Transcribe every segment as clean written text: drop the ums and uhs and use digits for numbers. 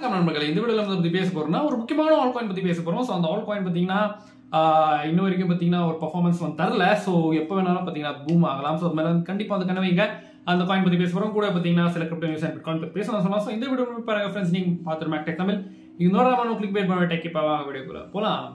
நண்பர்களே, இந்த வீடியோல நம்ம பத்தி பேச போறோம்னா ஒரு முக்கியமான ஆல் காயின் பத்தி பேச போறோம். சோ அந்த ஆல் காயின் பாத்தீங்கன்னா இன்ன வரைக்கும் பாத்தீங்கன்னா ஒரு பெர்ஃபார்மன்ஸ் வந்து தரல. சோ எப்ப வேணாலும் பாத்தீங்கன்னா பூம் ஆகலாம். சோ அதனால கண்டிப்பா அந்த கனவைங்க அந்த காயின் பத்தி பேச போறோம். கூட பாத்தீங்கன்னா சில கிரிப்டோ நியூஸ் அண்ட் பிட்காயின் பத்தி பேசலாம் சொன்னா. சோ இந்த வீடியோ பாருங்க फ्रेंड्स, நீங்க பாத்துற மேக் டெக் தமிழ் இன்னொரு நம்ம கிளிக் பேட் பண்ண டெக் இப்ப வாங்க வீடியோக்குள்ள போலாம்.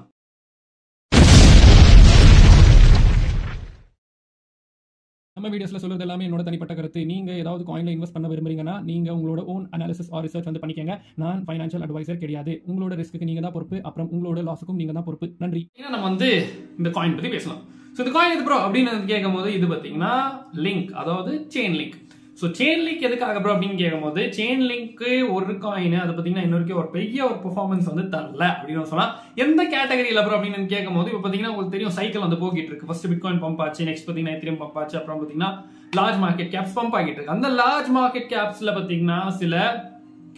நம்ம வீடியோஸ்ல சொல்றது எல்லாமே என்னோட தனிப்பட்ட கருத்து. நீங்க ஏதாவது காயின்ல இன்வெஸ்ட் பண்ண விரும்புறீங்கன்னா நீங்க உங்களோட ஓன் அனாலிசிஸ் ஆர் ரிசர்ச் வந்து பண்ணிக்கங்க. நான் ஃபைனான்சியல் அட்வைசர் கிடையாது. உங்களோட ரிஸ்க்கு நீங்க தான் பொறுப்பு, அப்புறம் உங்களோட லாஸுக்கும் நீங்க தான் பொறுப்பு. நன்றி. நம்ம வந்து இந்த காயின் பத்தி பேசலாம். சோ இந்த காயின் எது ப்ரோ அப்படின்னு கேட்கும்போது இது பாத்தீங்கன்னா லிங்க், அதாவது chain link. So chain link எதுக்காக ப்ரோ அப்படின்னு கேட்கும்போது செயின் லிங்க் ஒரு காயின் அது பாத்தீங்கன்னா இன்னொரு ஒரு பெரிய ஒரு பெர்ஃபார்மன்ஸ் வந்து தரல அப்படின்னு சொல்லலாம். எந்த கேட்டகரியில ப்ரோ அப்படின்னு கேட்கும்போது இப்போ பாத்தீங்கன்னா உங்களுக்கு தெரியும் சைக்கிள் வந்து போகிட்டு இருக்கு. ஃபர்ஸ்ட் பிட்காயின் பம்ப் ஆச்சு, நெக்ஸ்ட் பாத்தீங்கன்னா எத்திரியம் பம்ப் ஆச்சு, அப்புறம் பாத்தீங்கன்னா லார்ஜ் மார்க்கெட் கேப்ஸ் பம்ப் ஆகிட்டு இருக்கு. அந்த லார்ஜ் மார்க்கெட் கேப்ஸ்ல பாத்தீங்கன்னா சில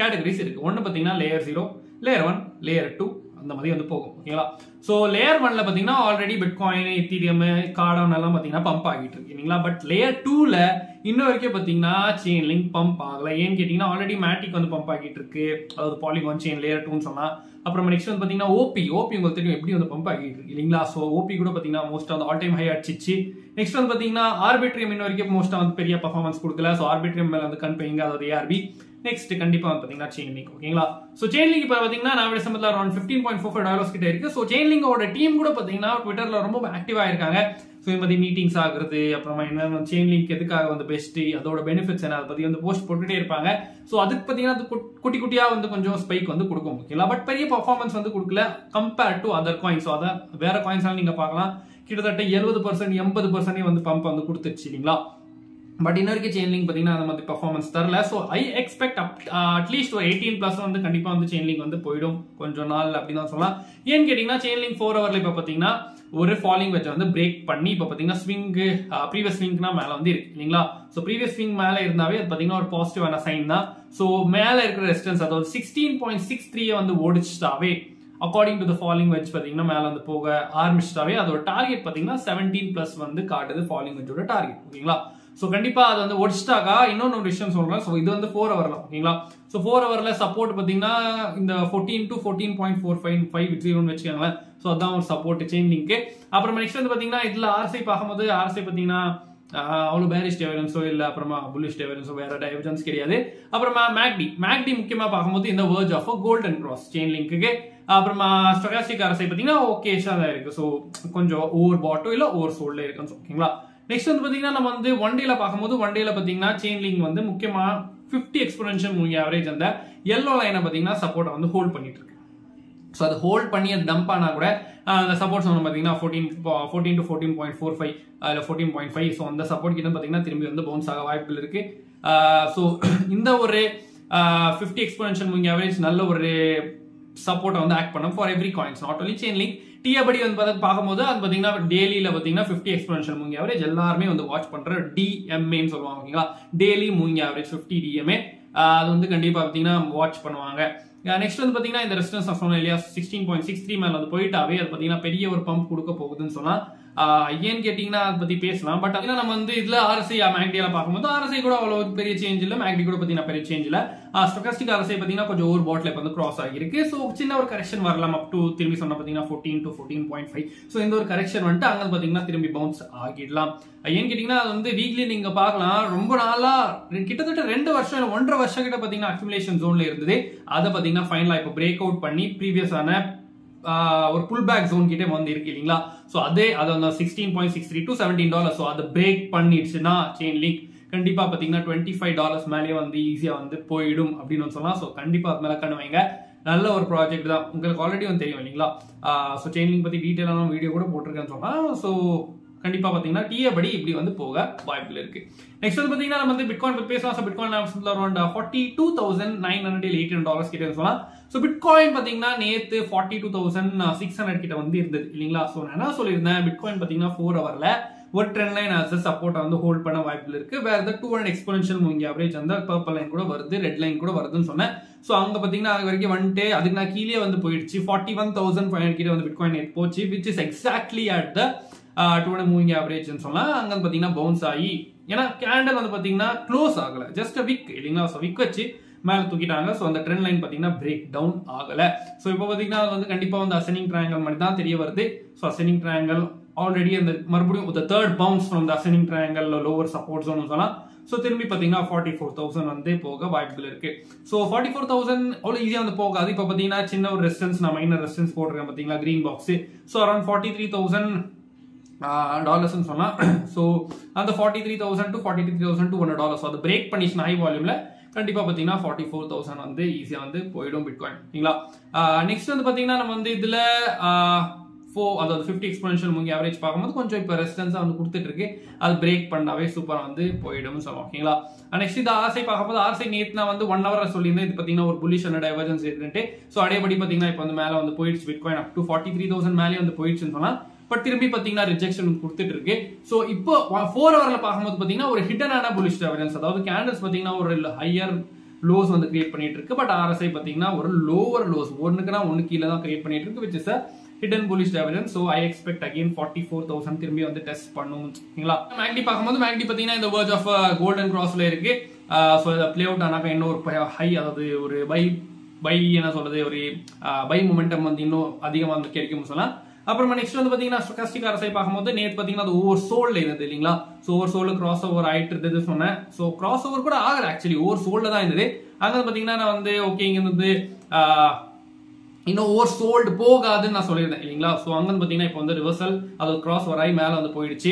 கேட்டகரிஸ் இருக்கு. ஒன்னு பாத்தீங்கன்னா லேயர் 0, லேயர் 1, லேயர் 2 அந்த மாதிரி வந்து போகும். ஓகேங்களா? சோ லேயர் 1ல பாத்தீங்கன்னா ஆல்ரெடி பிட்காயின், எத்திரியம், கார்டான் எல்லாம் பாத்தீங்கன்னா பம்ப் ஆகிட்டு இருக்கு இல்லீங்களா? பட் லேயர் 2ல இன்ன வரைக்கும் பாத்தீங்கன்னா செயின் லிங்க் பம்ப் ஆகல. ஏன்னு கேட்டீங்கன்னா ஆல்ரெடி மேட்டிக் வந்து பம்ப் ஆகிட்டு இருக்கு, அதாவது பாலிகான் செயின் லேயர் 2ன்னு சொன்னா. அப்புறம் நெக்ஸ்ட் வந்து பாத்தீங்கன்னா ஓபி உங்களுக்கு தெரியும் எப்படி வந்து பம்ப் ஆகிட்டு இருக்கு இல்லீங்களா? சோ ஓபி கூட பாத்தீங்கன்னா most of all time high அடிச்சிச்சு. நெக்ஸ்ட் வந்து பாத்தீங்கன்னா ஆர்பிட்ரியம் இன்ன வரைக்கும் மோஸ்டா வந்து பெரிய பெர்ஃபார்மன்ஸ் கொடுக்கல. சோ ஆர்பிட்ரியம் மேல வந்து கண் பையங்க, அதாவது ஏஆர்பி. நெக்ஸ்ட் கண்டிப்பா வந்து பாத்தீங்கன்னா செயின் லிங்க். ஓகேங்களா? சோ செயின் லிங்க் இப்ப பாத்தீங்கன்னா நான் சம்பளத்துல அரௌண்ட் $15.45 கிட்ட இருக்கு. சோ செயின் லிங்கோட டீம் கூட பாத்தீங்கன்னா ட்விட்டர்ல ரொம்ப ஆக்டிவா இருக்காங்க. சோ இந்த மாதிரி மீட்டிங்ஸ் ஆகுறது, அப்புறமா என்ன செயின் லிங்க் எதுக்காக வந்து பெஸ்ட், அதோட பெனிஃபிட்ஸ் என்ன, அதை பத்தி வந்து போஸ்ட் போட்டுட்டே இருப்பாங்க. சோ அதுக்கு பாத்தீங்கன்னா குட்டி குட்டியா வந்து கொஞ்சம் ஸ்பைக் வந்து கொடுக்கும். ஓகேங்களா? பட் பெரிய பெர்ஃபார்மன்ஸ் வந்து கொடுக்கல கம்பேர்ட் டு அதர் காயின்ஸ். அத வேற காயின்ஸ் நீங்க பார்க்கலாம் கிட்டத்தட்ட 70% 80% வந்து பம்ப் வந்து கொடுத்துருச்சு இல்லீங்களா? பட் இன்ன வரைக்கும் செயின் லிங்க் பாத்தீங்கன்னா அந்த மாதிரி பெர்ஃபார்மன்ஸ் தரல. சோ ஐ எக்ஸ்பெக்ட் அட்லீஸ்ட் ஒரு 18+ வந்து கண்டிப்பா வந்து செயின் லிங்க் வந்து போயிடும் கொஞ்சம் நாள் அப்படின்னு தான் சொல்லலாம். ஏன்னு கேட்டீங்கன்னா செயின் லிங்க் 4 ஹவர்ல இப்ப பாத்தீங்கன்னா ஒரு ஃபாலிங் வெட்ஜ் வந்து பிரேக் பண்ணி இப்ப பாத்தீங்கன்னா ஸ்விங் ப்ரீவியஸ் ஸ்விங்னா மேல வந்து இருக்கு இல்லீங்களா? சோ ப்ரீவியஸ் ஸ்விங் மேல இருந்தாவே அது பாத்தீங்கன்னா ஒரு பாசிட்டிவான சைன் தான். சோ மேல இருக்கிற ரெசிஸ்டன்ஸ் அதாவது 16.63 வந்து ஓடிச்சிட்டாவே according to the falling wedge பாத்தீங்கன்னா மேல வந்து போக ஆரம்பிச்சிட்டாவே அதோட டார்கெட் பாத்தீங்கன்னா 17+ வந்து காட்டுது ஃபாலிங் வெட்ஜோட டார்கெட். ஓகேங்களா? சோ கண்டிப்பா அது வந்து ஒடிச்சிட்டாக்கா இன்னொரு விஷயம் சொல்றேன். சோ இது வந்து 4 ஹவர்ல. ஓகேங்களா? சோ 4 ஹவர்ல சப்போர்ட் பாத்தீங்கன்னா இந்த 14 to 14.455 வச்சுக்கோங்களேன். சோ அதான் ஒரு சப்போர்ட் செயின் லிங்க். அப்புறம் நெக்ஸ்ட் வந்து பாத்தீங்கன்னா இதுல ஆர்எஸ்ஐ பார்க்கும்போது ஆர்எஸ்ஐ பாத்தீங்கன்னா அவ்வளவு பேரிஷ் டைவர்ஜன்ஸோ இல்ல அப்புறமா புல்லிஷ் டைவர்ஜன்ஸோ வேற டைவர்ஜன்ஸ் கிடையாது. அப்புறமா மேக்டி முக்கியமா பார்க்கும்போது இந்த verge of golden cross chain லிங்க்கு. அப்புறமா ஸ்டோகாஸ்டிக் ஆர்எஸ்ஐ பாத்தீங்கன்னா ஓகேஷா தான் இருக்கு. சோ கொஞ்சம் ஓவர் பாட்டோ இல்ல ஓவர் சோல்ட்ல இருக்கு. ஓகேங்களா? நெக்ஸ்ட் வந்து பாத்தீங்கன்னா நம்ம வந்து ஒன் டேல பார்க்கும்போது ஒன் டேல பாத்தீங்கன்னா செயின் லிங்க் வந்து முக்கியமா 50 எக்ஸ்போனென்ஷியல் மூவிங் ஆவரேஜ் அந்த yellow லைனை பாத்தீங்கன்னா சப்போர்ட் வந்து ஹோல்ட் பண்ணிட்டு இருக்கு. சோ அது ஹோல்ட் பண்ணி அது டம்ப் ஆனா கூட அந்த சப்போர்ட் சொன்ன பாத்தீங்கன்னா 14 to 14.45 இல்ல 14.5. சோ அந்த சப்போர்ட் கிட்ட பாத்தீங்கன்னா திரும்பி வந்து பவுன்ஸ் ஆக வாய்ப்புகள் இருக்கு. சோ இந்த ஒரு 50 எக்ஸ்போனென்ஷியல் மூவிங் ஆவரேஜ் நல்ல ஒரு சப்போர்ட் வந்து ஆக்ட் பண்ணும் for every coins, not only Chainlink. டிஏபடி வந்து பார்க்கும்போது அது பாத்தீங்கன்னா டெய்லியில பாத்தீங்கன்னா 50 எக்ஸ்போனென்ஷியல் மூவிங் ஆவரேஜ் எல்லாருமே வந்து வாட்ச் பண்ற டிஎம்ஏன்னு சொல்லுவாங்க. ஓகேங்களா? டெய்லி மூவிங் ஆவரேஜ் 50 டிஎம்ஏ அது வந்து கண்டிப்பா பாத்தீங்கன்னா வாட்ச் பண்ணுவாங்க. நெக்ஸ்ட் வந்து பாத்தீங்கன்னா இந்த ரெசிஸ்டன்ஸ் நான் சொன்னேன் இல்லையா 16.63 மேல வந்து போயிட்டாவே அது பாத்தீங்கன்னா பெரிய ஒரு பம்ப் கொடுக்க போகுதுன்னு சொன்னா ஏன்னு கேட்டீங்கன்னா அதை பத்தி பேசலாம். பட் நம்ம வந்து இதுல ஆர்எஸ்ஐ மேக்டியில பார்க்கும்போது ஆர்எஸ்ஐ கூட அவ்வளவு பெரிய சேஞ்ச் இல்ல, மேக்டி கூட பாத்தீங்கன்னா பெரிய சேஞ்ச் இல்ல. ஸ்டோகாஸ்டிக் ஆர்எஸ்ஐ பாத்தீங்கன்னா கொஞ்சம் ஓவர் பாட்ல வந்து கிராஸ் ஆகிருக்கு. சோ சின்ன ஒரு கரெக்ஷன் வரலாம் அப் டு திரும்பி சொன்ன பாத்தீங்கன்னா 14 to 14.5. சோ இந்த ஒரு கரெக்ஷன் வந்துட்டு அங்க பாத்தீங்கன்னா திரும்பி பவுன்ஸ் ஆகிடலாம். ஏன்னு கேட்டீங்கன்னா அது வந்து வீக்லி நீங்க பார்க்கலாம் ரொம்ப நாளா கிட்டத்தட்ட 2 வருஷம் இல்ல 1.5 வருஷம் கிட்ட பாத்தீங்கன்னா அக்யூமுலேஷன் ஜோன்ல இருந்தது. அதை பாத்தீங்கன்னா ஃபைனலா இப்ப பிரேக் அவுட் பண்ணி ப்ரீவியஸ் ஆன ஒரு புல் பேக் ஜோன் கிட்டே வந்து இருக்கு இல்லீங்களா? சோ அது 16.63 to $17. சோ அதை பிரேக் பண்ணிடுச்சுன்னா செயின் லிங்க் கண்டிப்பா பாத்தீங்கன்னா $25 மேலேயே வந்து ஈஸியா வந்து போயிடும் அப்படின்னு சொல்லலாம். சோ கண்டிப்பா அது மேல கண்ணு வைங்க. நல்ல ஒரு ப்ராஜெக்ட் தான், உங்களுக்கு ஆல்ரெடி வந்து தெரியும் இல்லீங்களா? சோ செயின் லிங்க் பத்தி டீடைலான வீடியோ கூட போட்டிருக்கேன்னு சொன்னா. சோ கண்டிப்பா பாத்தீங்கன்னா டிஏபடி இப்படி வந்து போக வாய்ப்புகள் இருக்கு. நெக்ஸ்ட் வந்து பாத்தீங்கன்னா நம்ம வந்து பிட்காயின் பத்தி பேசலாம். சோ பிட்காயின் அரௌண்ட் $42,918 கிட்ட சொல்லலாம். சோ பிட்காயின் பாத்தீங்கன்னா நேத்து 42,600 கிட்ட வந்து இருந்தது இல்லீங்களா? சோ நான் என்ன சொல்லியிருந்தேன், பிட்காயின் பாத்தீங்கன்னா 4 ஹவர்ல ஒரு trend line as a support வந்து ஹோல்ட் பண்ண வாய்ப்புகள் இருக்கு. வேற 200 எக்ஸ்போனென்ஷியல் மூவிங் ஆவரேஜ் அந்த பர்பிள் லைன் கூட வருது, ரெட் லைன் கூட வருதுன்னு சொன்னேன். சோ அங்க பாத்தீங்கன்னா அது வரைக்கும் வந்துட்டு அதுக்கு நான் கீழே வந்து போயிடுச்சு. 41,500 கிட்ட வந்து பிட்காயின் போச்சு, which is exactly at the 200 moving average சொல்லலாம். அங்க பாத்தீங்கன்னா பவுன்ஸ் ஆகி ஏன்னா கேண்டல் வந்து பாத்தீங்கன்னா க்ளோஸ் ஆகல, ஜஸ்ட் விக் இல்லீங்களா? சோ விக் வச்சு மேல தூக்கிட்டாங்க. ஸோ அந்த ட்ரெண்ட் லைன் பார்த்தீங்கன்னா பிரேக் டவுன் ஆகல. ஸோ இப்போ பார்த்தீங்கன்னா அது வந்து கண்டிப்பாக வந்து அசெண்டிங் ட்ரையாங்கல் மாதிரி தான் தெரிய வருது. ஸோ அசெண்டிங் ட்ரையாங்கல் ஆல்ரெடி அந்த மறுபடியும் third bounce from the ascending triangle lower support zone சொல்லலாம். ஸோ திரும்பி பார்த்தீங்கன்னா 44,000 வந்து போக வாய்ப்புகள் இருக்கு. ஸோ 44,000 அவ்வளோ ஈஸியாக வந்து போகாது. இப்போ பார்த்தீங்கன்னா சின்ன ஒரு ரெசிஸ்டன்ஸ், நான் மைனர் ரெசிஸ்டன்ஸ் போட்டிருக்கேன் பார்த்தீங்களா கிரீன் பாக்ஸ். ஸோ அரௌண்ட் $43,000 சொல்லலாம். ஸோ அந்த $43,000 to $43,200 அதை பிரேக் பண்ணிச்சுன்னா ஹை வால்யூம்ல கண்டிப்பா பாத்தீங்கன்னா 44,000 வந்து ஈஸியா வந்து போயிடும் பிட்காயின். ஓகேங்களா? நெக்ஸ்ட் வந்து பாத்தீங்கன்னா நம்ம வந்து இதுல அதாவது 50 எக்ஸ்போனென்ஷியல் மூவிங் ஆவரேஜ் பார்க்கும்போது கொஞ்சம் இப்போ ரெசிஸ்டன்ஸா வந்து கொடுத்துட்டு இருக்கு. அது பிரேக் பண்ணாவே சூப்பரா வந்து போயிடும் சொல்லுவோம். ஓகேங்களா? நெக்ஸ்ட் இது ஆர்எஸ்ஐ பார்க்கும்போது ஆர்எஸ்ஐ நேத்து நான் வந்து 1 hour சொல்லியிருந்தேன். இது பாத்தீங்கன்னா ஒரு புல்லிஷ் அண்ட் டைவர்ஜன்ஸ் இருக்குன்ட்டு. ஸோ அதேபடி பாத்தீங்கன்னா இப்போ வந்து மேல வந்து போயிடுச்சு பிட்காயின் அப் டு 43,000 மேலே வந்து போயிடுச்சுன்னு சொன்னா. பட் திரும்பி பாத்தீங்கன்னா ரிஜெக்ஷன் கொடுத்துட்டு இருக்கு. சோ இப்போ 4 hourல பார்க்கும்போது பாத்தீங்கன்னா ஒரு ஹிடனான புல்லிஷ் டைவர்ஜன்ஸ், அதாவது கேண்டல்ஸ் பாத்தீங்கன்னா ஒரு ஹையர் லோஸ் வந்து கிரியேட் பண்ணிட்டு இருக்கு. பட் ஆர்எஸ்ஐ பாத்தீங்கன்னா ஒரு லோவர் லோஸ் ஒண்ணுக்குனா ஒண்ணு கீழே தான் கிரியேட் பண்ணிட்டு இருக்கு, which is a hidden bullish divergence. So I expect again 44,000 திரும்பி வந்து டெஸ்ட் பண்ணும். ஓகேங்களா? மேக்டி பார்க்கும்போது மேக்டி பாத்தீங்கன்னா இந்த verge of golden crossல இருக்கு. சோ இத ப்ளே அவுட் ஆனாக்க இன்னும் ஒரு ஹை, அதாவது ஒரு பை என்ன சொல்றது, ஒரு பை மொமெண்டம் வந்து இன்னும் அதிகமா வந்து கிடைக்கும் சொல்லலாம். அப்புறமா நெக்ஸ்ட் வந்து பாத்தீங்கன்னா ஸ்டோகாஸ்டிக் ஆர்எஸ்ஐ பார்க்கும்போது நேத்து பாத்தீங்கன்னா அது ஓவர் சோல்ல இருந்தது இல்லீங்களா? சோ ஓவர் சோல்ல கிராஸ் ஓவர் ஆயிட்டு இருந்தது சொன்னேன். சோ கிராஸ் ஓவர் கூட ஆகல, ஆக்சுவலி ஓவர் சோல்ல தான் இருந்தது. அங்க பாத்தீங்கன்னா நான் வந்து ஓகே இங்க வந்து இன்னும் ஓவர் சோல்டு போகாதுன்னு நான் சொல்லியிருந்தேன் இல்லைங்களா? ஸோ அங்கே பாத்தீங்கன்னா இப்போ வந்து ரிவர்சல், அது கிராஸ் வராய் மேலே வந்து போயிடுச்சு.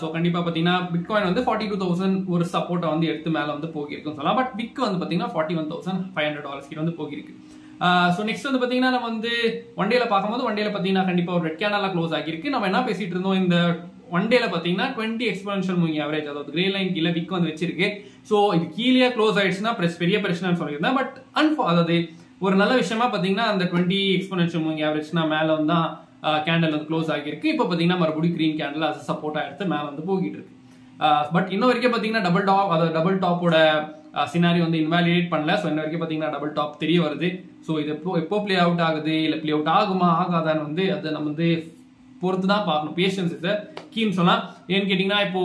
ஸோ கண்டிப்பா பாத்தீங்கன்னா பிட்காயின் வந்து 42,000 ஒரு சப்போர்ட்டை வந்து எடுத்து மேலே வந்து போகிருக்குன்னு சொல்லலாம். பட் விக் வந்து பாத்தீங்கன்னா $41,500 கிட்ட வந்து போகிருக்கு. ஸோ நெக்ஸ்ட் வந்து பாத்தீங்கன்னா நம்ம வந்து ஒன் டேல பார்க்கும்போது ஒன் டேல பாத்தீங்கன்னா கண்டிப்பா ஒரு ரெட் கேண்டலா க்ளோஸ் ஆகிருக்கு. நம்ம என்ன பேசிட்டு இருந்தோம், இந்த ஒன் டேல பாத்தீங்கன்னா 20 எக்ஸ்போனென்ஷியல் மூவிங் ஆவரேஜ், அதாவது கிரே லைன் கீழே விக் வந்து வச்சிருக்கு. ஸோ இது கீழே க்ளோஸ் ஆயிடுச்சுன்னா பெரிய பிரச்சனைன்னு சொல்லியிருந்தேன். பட் அதாவது ஒரு நல்ல விஷயமா பாத்தீங்கன்னா அந்த 20 எக்ஸ்போனென்ஷியல் மூவிங் ஆவரேஜ்னா மேல வந்து தான் கேண்டல் வந்து க்ளோஸ் ஆகிருக்கு. இப்போ பாத்தீங்கன்னா மறுபடியும் கிரீன் கேண்டல் அது சப்போர்ட்டா எடுத்து மேல வந்து போகிட்டு இருக்கு. பட் இன்ன வரைக்கும் பாத்தீங்கன்னா டபுள் டாப்போட சினாரி வந்து இன்வாலிடேட் பண்ணல. ஸோ இன்ன வரைக்கும் பாத்தீங்கன்னா டபுள் டாப் தெரிய வருது. ஸோ இது எப்போ பிளே அவுட் ஆகுது இல்ல பிளே அவுட் ஆகுமா ஆகாதான்னு வந்து அதை நம்ம வந்து பொறுத்து தான் பார்க்கணும். பேஷன்ஸ் இஸ் கீன்னு சொல்லலாம். ஏன்னு கேட்டீங்கன்னா இப்போ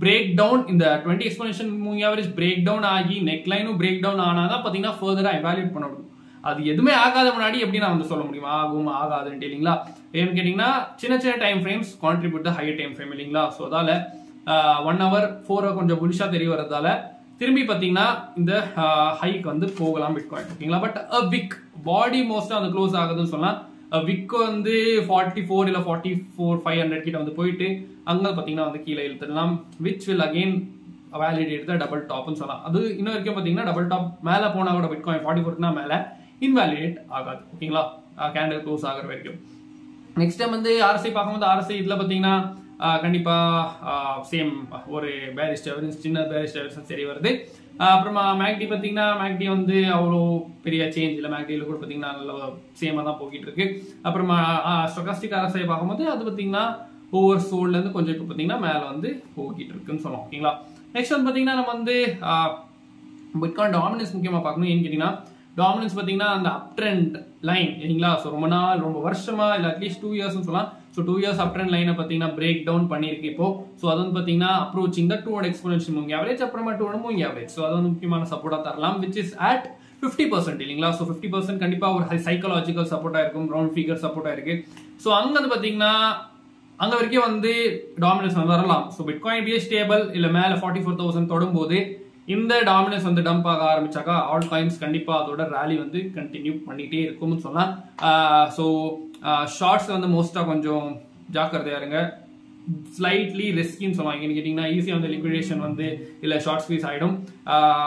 பிரேக் டவுன் இந்த 20 exponential moving average break down ஆகி நெக் லைனும் பிரேக் டவுன் ஆனாதான் பாத்தீங்கன்னா ஃபர்தரா எவாலுவேட் பண்ண முடியும். அது எதுவுமே ஆகாத முன்னாடி எப்படி நான் வந்து சொல்ல முடியும் ஆகும் ஆகாதுன்ட்டு இல்லைங்களா? ஏன்னு கேட்டீங்கன்னா சின்ன time frames contribute the higher time frame இல்லைங்களா? ஸோ அதால 1 hour 4 hour கொஞ்சம் புலிஷா தெரிய வரதால திரும்பி பாத்தீங்கன்னா இந்த ஹைக் வந்து போகலாம் பிட்காயின். ஓகேங்களா? பட் விக் பாடி மோஸ்டா வந்து க்ளோஸ் ஆகுதுன்னு சொல்லலாம். விக் வந்து 44 இல்ல 44,500 கிட்ட வந்து போயிட்டு அங்க பாத்தீங்கன்னா வந்து கீழே இழுத்துடலாம், which will again validate the double டாப்னு சொல்லலாம். அது இன்னும் வரைக்கும் பாத்தீங்கன்னா டபுள் டாப் மேல போனா கூட பிட்காயின் 44னா மேல இன்வாலிடேட் ஆகாது. ஓகேங்களா? கேண்டல் க்ளோஸ் ஆகிற வரைக்கும். நெக்ஸ்ட் டைம் வந்து ஆர்எஸ்ஐ பார்க்கும்போது ஆர்எஸ்ஐ இதுல பாத்தீங்கன்னா கண்டிப்பா சேம் ஒரு பேரிஷ் டைவர்ஜன்ஸ், சின்ன பேரிஷ் டைவர்ஜன்ஸ் தெரிய வருது. அப்புறமா மேக்டி பாத்தீங்கன்னா மேக்டி வந்து அவ்வளோ பெரிய சேஞ்ச் இல்லை. மேக்டியில கூட பாத்தீங்கன்னா நல்ல சேமா தான் போகிட்டு இருக்கு. அப்புறமா ஸ்டோகாஸ்டிக் ஆர்எஸ்ஐ பார்க்கும்போது அது பாத்தீங்கன்னா ஓவர் சோல்ட்ல இருந்து கொஞ்சம் இப்போ பாத்தீங்கன்னா மேல வந்து போகிட்டு இருக்குன்னு சொல்லலாம். ஓகேங்களா? நெக்ஸ்ட் வந்து பாத்தீங்கன்னா நம்ம வந்து பிட்காயின் டாமினன்ஸ் முக்கியமா பார்க்கணும். ஏன்னு கேட்டீங்கன்னா டாமினன்ஸ் பாத்தீங்கன்னா அந்த அப் ட்ரெண்ட் லைன் இல்லைங்களா? ஸோ ரொம்ப வருஷமா இல்லை அட்லீஸ்ட் 2 years சொல்லலாம். ஸோ 2 years அப் ட்ரெண்ட் லைனை பாத்தீங்கன்னா பிரேக் டவுன் பண்ணிருக்கு. இப்போ ஸோ அது வந்து பாத்தீங்கன்னா அப்ரோச்சிங் த 200 எக்ஸ்போனென்ஷியல் மூவிங் ஆவரேஜ், அப்புறமா 200 மூவிங் ஆவரேஜ். ஸோ அது வந்து முக்கியமான சப்போர்ட்டா தரலாம், விச் இஸ் அட் 50% இல்லைங்களா? ஸோ 50% கண்டிப்பா ஒரு சைக்காலஜிக்கல் சப்போர்ட்டா இருக்கும், ரவுண்ட் ஃபிகர் சப்போர்ட்டா இருக்கு. ஸோ அங்க வந்து பாத்தீங்கன்னா அங்க வரைக்கும் வந்து டாமினன்ஸ் வந்து வரலாம். ஸோ பிட்காயின் பி ஸ்டேபிள் இல்ல மேல 44,000 தொடும் போது இந்த டாமினன்ஸ் வந்து டம்ப் ஆக ஆரம்பிச்சாக்கா ஆல் காயின்ஸ் கண்டிப்பா அதோட ரேலி வந்து கண்டினியூ பண்ணிட்டே இருக்கும்னு சொல்லலாம். ஸோ ஷார்ட்ஸ் வந்து மோஸ்டா கொஞ்சம் ஜாக்கிரதையா இருங்க, ஸ்லைட்லி ரிஸ்கின்னு சொல்லுவாங்க. என்ன கேட்டீங்கன்னா ஈஸியா வந்து லிக்விடேஷன் வந்து இல்ல ஷார்ட் ஸ்குவீஸ் ஆயிடும்.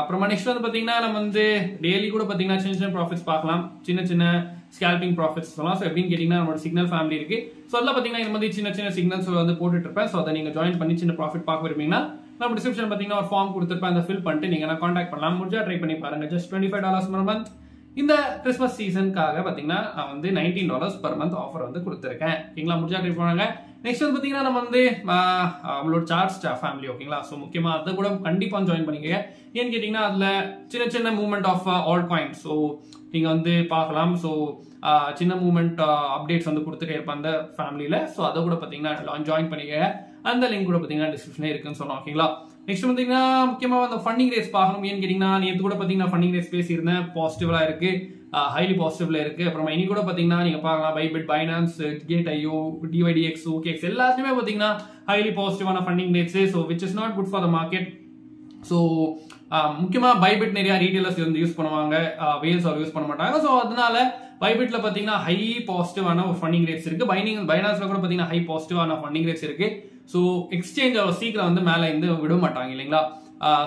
அப்புறமா நெக்ஸ்ட் வந்து பாத்தீங்கன்னா நம்ம வந்து டெய்லி கூட பாத்தீங்கன்னா சின்ன ப்ராஃபிட்ஸ் பார்க்கலாம், சின்ன ஸ்கேல்பிங் ப்ராஃபிட்ஸ் சொல்லலாம். ஸோ எப்படின்னு கேட்டீங்கன்னா நம்மளோட சிக்னல் ஃபேமிலி இருக்கு. ஸோ அதெல்லாம் பாத்தீங்கன்னா இந்த மாதிரி சின்ன சிக்னல்ஸ் வந்து போட்டுட்டு இருப்பேன். ஸோ அதை நீங்க ஜாயின் பண்ணி சின்ன ப்ராஃபிட் பார்க்க விரும்பீங்கன்னா நம்ம டிஸ்கிரிப்ஷன் பாத்தீங்கன்னா ஒரு ஃபார்ம் கொடுத்துருப்பேன், அந்த ஃபில் பண்ணிட்டு நீங்க கான்டாக்ட் பண்ணலாம். முடிஞ்சா ட்ரை பண்ணி பாருங்க. Just $25 per month. இந்த கிறிஸ்மஸ் சீசனுக்காக பாத்தீங்கன்னா நான் வந்து $19 per month ஆஃபர் வந்து கொடுத்துருக்கேன். ஓகேங்களா? முடிஞ்சா ட்ரை பண்ணுவாங்க. நெக்ஸ்ட் வந்து பாத்தீங்கன்னா நம்ம வந்து நம்மளோட சார்ட்ஸ் ஃபேமிலி. ஓகேங்களா? ஸோ முக்கியமா அதை கூட கண்டிப்பா ஜாயின் பண்ணிக்கங்க. ஏன்னு கேட்டீங்கன்னா அதுல சின்ன movement of all coins so நீங்க வந்து பார்க்கலாம். ஸோ சின்ன மூவ்மெண்ட் அப்டேட்ஸ் வந்து கொடுத்துட்டே இருப்பேன் அந்த ஃபேமிலியில. ஸோ அதை கூட பாத்தீங்கன்னா ஜாயின் பண்ணிக்க. அந்த லிங்க் கூட பாத்தீங்கன்னா டிஸ்கிரிப்ஷன்ல இருக்குன்னு சொன்னோம். ஓகேங்களா? நெக்ஸ்ட் பாத்தீங்கன்னா முக்கியமா அந்த ஃபண்டிங் ரேட்ஸ் பார்க்கணும். ஏன்னு கேட்டீங்கன்னா நேற்று கூட பாத்தீங்கன்னா ஃபண்டிங் ரேட்ஸ் பேசியிருந்தேன், பாசிட்டிவா இருக்கு, ஹைலி பாசிட்டிவ்ல இருக்கு. அப்புறமா இனி கூட பாத்தீங்கன்னா நீங்க பார்க்கலாம் பைபிட், பைனான்ஸ், கேட்.io, DYDX, OKX எல்லாத்துலயுமே பாத்தீங்கன்னா ஹைலி பாசிட்டிவான funding rates. So which is not good for the market. So முக்கியமா பைபிட் நிறைய ரீட்டைலர்ஸ் வந்து யூஸ் பண்ணுவாங்க, வேல்ஸ் அவர் யூஸ் பண்ண மாட்டாங்க. ஸோ அதனால பைபிட்ல பாத்தீங்கன்னா ஹை பாசிட்டிவான ஒரு ஃபண்டிங் ரேட்ஸ் இருக்கு. பைனான்ஸ்ல கூட பாத்தீங்கன்னா ஹை பாசிட்டிவான ஃபண்டிங் ரேட்ஸ் இருக்கு. ஸோ எக்ஸ்சேஞ்ச் சீக்கிரம் வந்து மேல இருந்து விட மாட்டாங்க இல்லைங்களா.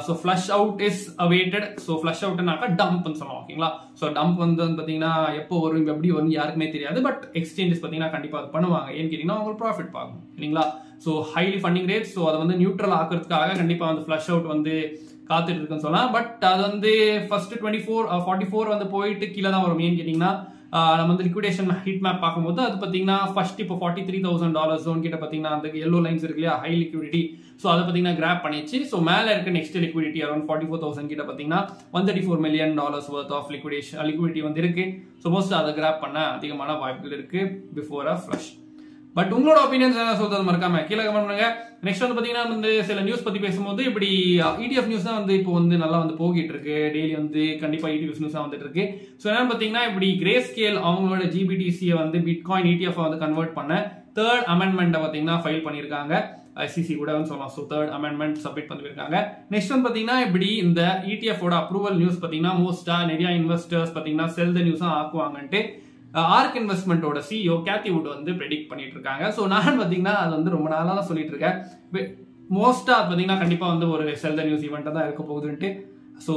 So flush out is awaited. So flush அவுட்னாக்கா டம்ப்னு சொல்லுவோம் ஓகேங்களா. ஸோ டம்ப் வந்து பாத்தீங்கன்னா எப்போ வரும் எப்படி வரும் யாருக்குமே தெரியாது. பட் எக்ஸ்சேஞ்சஸ் பாத்தீங்கன்னா கண்டிப்பா அது பண்ணுவாங்க. ஏன்னு கேட்டீங்கன்னா அவங்க ப்ராஃபிட் பார்க்கணும் இல்லைங்களா. So highly funding rate. So அதை வந்து நியூட்ரல் ஆக்குறதுக்காக கண்டிப்பா வந்து ஃபிளஷ் அவுட் வந்து காத்துட்டு இருக்குன்னு சொல்லலாம். பட் அது வந்து ஃபர்ஸ்ட் 44 வந்து போயிட்டு கீழே தான் வரும். ஏன்னு கேட்டீங்கன்னா நம்ம வந்து லிக்விடேஷன் ஹீட் மேப் பார்க்கும்போது அது பாத்தீங்கன்னா ஃபர்ஸ்ட் இப்போ $43,000 ஜோன் கிட்ட பாத்தீங்கன்னா அந்த எல்லோ லைன்ஸ் இருக்கு இல்லையா, ஹை லிக்விடிட்டி. ஸோ அதை பாத்தீங்கன்னா கிராப் பண்ணிச்சு. ஸோ மேல இருக்க நெக்ஸ்ட் லிக்விடிட்டி அரௌண்ட் 44,000 கிட்ட பாத்தீங்கன்னா $134 million worth ஆஃப் லிக்விடிட்டி வந்து இருக்கு. சப்போஸ் அதை கிராப் பண்ண அதிகமான வாய்ப்புகள் இருக்கு பிஃபோர் அ ஃபிளஷ். பட் உங்களோட ஒப்பீனியன்ஸ் என்ன சொல்றது மறக்காம கீழே கமெண்ட் பண்ணுங்க. நெக்ஸ்ட் வந்து பாத்தீங்கன்னா வந்து சில நியூஸ் பத்தி பேசும்போது இப்படி ETF நியூஸ் தான் வந்து இப்போ வந்து நல்லா வந்து போகிட்டு இருக்கு. டெய்லி வந்து கண்டிப்பா ETF நியூஸ் தான் வந்துட்டு இருக்கு. ஸோ என்னன்னு பாத்தீங்கன்னா இப்படி கிரே ஸ்கேல் அவங்களோட GBTC வந்து பிட்காயின் ETF வந்து கன்வெர்ட் பண்ண தேர்ட் அமெண்ட்மெண்ட் பாத்தீங்கன்னா ஃபைல் பண்ணிருக்காங்க. SEC கூட சொல்லலாம். ஸோ தேர்ட் அமெண்ட்மெண்ட் சப்மிட் பண்ணிருக்காங்க. நெக்ஸ்ட் வந்து பாத்தீங்கன்னா இப்படி இந்த ETF ஓட அப்ரூவல் நியூஸ் பாத்தீங்கன்னா மோஸ்டா நிறைய இன்வெஸ்டர்ஸ் பாத்தீங்கன்னா செல் த நியூஸ் ஆக்குவாங்கன்ட்டு ஆர்க் இன்வெஸ்ட்மெண்டோட CEO கேத்தி வுட் வந்து ப்ரெடிக்ட் பண்ணிட்டு இருக்காங்க. ஸோ நான் பாத்தீங்கன்னா அது வந்து ரொம்ப நாளா தான் சொல்லிட்டு இருக்கேன். மோஸ்டா பாத்தீங்கன்னா கண்டிப்பா வந்து ஒரு செல் த நியூஸ் ஈவெண்ட் தான் இருக்க போகுதுன்ட்டு. So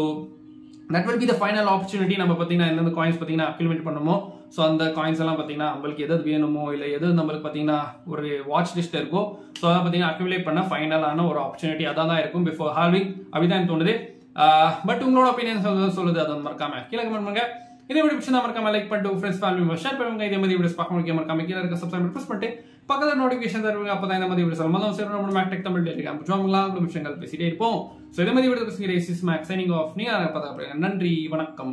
that will be the final opportunity. நம்ம பாத்தீங்கன்னா எந்தெந்த காயின்ஸ் பாத்தீங்கன்னா அக்யூமுலேட் பண்ணுமோ ஸோ அந்த காயின்ஸ் எல்லாம் பாத்தீங்கன்னா நம்மளுக்கு எது வேணுமோ இல்லை எது நம்மளுக்கு பாத்தீங்கன்னா ஒரு வாட்ச் லிஸ்ட் இருக்கோ ஸோ அதை பாத்தீங்கன்னா அக்யூமுலேட் பண்ண ஃபைனலான ஒரு ஆப்பர்ச்சுனிட்டி அதான் தான் இருக்கும் பிஃபோர் ஹால்விங். அப்படிதான் தோணுது. பட் உங்களோட ஒப்பீனியன் சொல்லுது அதை மறக்காம கீழே கமெண்ட் பண்ணுங்க. இதே வீடியோ பிடிச்சா மறக்காம லைக் பண்ணிட்டு ஃப்ரெண்ட்ஸ் ஃபேமிலி ஷேர் பண்ணுங்க. இதே மாதிரி வீடியோஸ் பார்க்க முடியும் மறக்காம கீழே இருக்க சப்ஸ்கிரைப் பிரஸ் பண்ணிட்டு பக்கத்துல நோட்டிஃபிகேஷன் தருவீங்க. அப்பதான் இந்த மாதிரி வீடியோஸ் எல்லாம் சரி நம்ம மேக்டெக் தமிழ் டெலிகிராம் ஜாம்லாம் விஷயங்கள் பேசிட்டே இருப்போம். ஸோ இதே மாதிரி வீடியோ மேக்ஸ் சைனிங் ஆஃப். நீங்க பார்த்தா நன்றி, வணக்கம்.